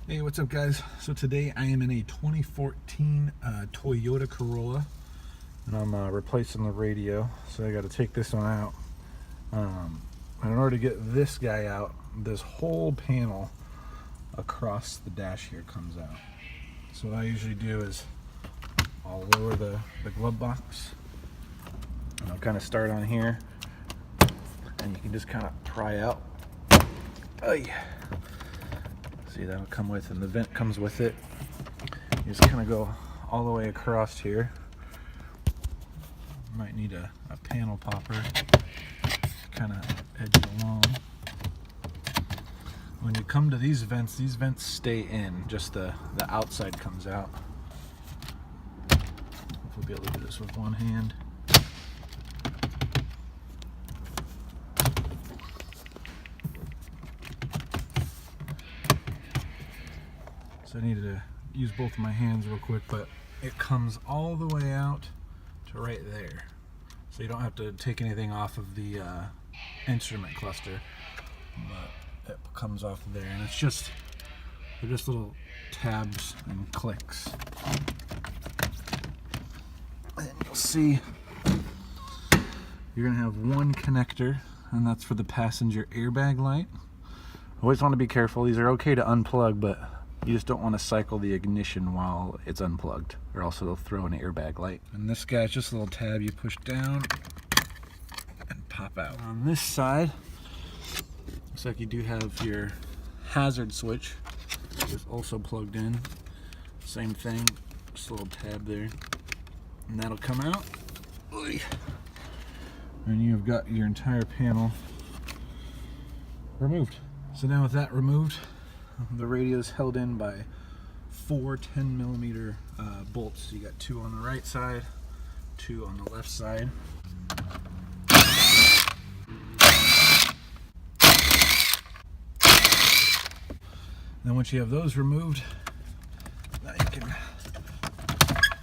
Hey, what's up guys? So today I am in a 2014 Toyota Corolla and I'm replacing the radio, so I got to take this one out. And in order to get this guy out, this whole panel across the dash here comes out. So what I usually do is I'll lower the glove box and I'll kind of start on here and you can just kind of pry out. Oh yeah. See, that'll come with, and the vent comes with it. You just kind of go all the way across here. Might need a panel popper, kind of edge it along. When you come to these vents stay in, just the outside comes out. We'll be able to do this with one hand. So I needed to use both of my hands real quick, but it comes all the way out to right there. So you don't have to take anything off of the instrument cluster, but it comes off of there, and they're just little tabs and clicks. And you'll see you're gonna have one connector, and that's for the passenger airbag light. Always want to be careful. These are okay to unplug, but you just don't want to cycle the ignition while it's unplugged, or else it'll throw an airbag light. And this guy's just a little tab you push down and pop out. On this side, looks like you do have your hazard switch, which is also plugged in. Same thing, just a little tab there. And that'll come out. And you've got your entire panel removed. So now with that removed, the radio is held in by 4 10mm bolts. So you got 2 on the right side, 2 on the left side. Then once you have those removed, now you can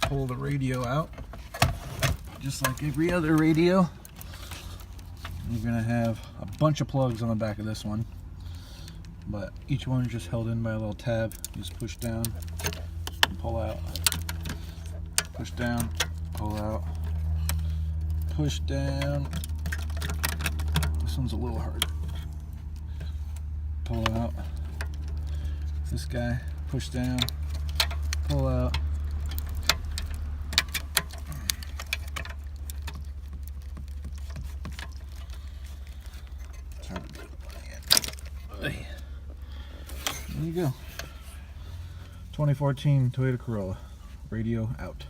pull the radio out, just like every other radio. You're gonna have a bunch of plugs on the back of this one, but each one is just held in by a little tab. You just push down and pull out, push down, pull out, push down. This one's a little hard. Pull out. This guy, push down, pull out. It's hard to do with one hand. There you go. 2014 Toyota Corolla. Radio out.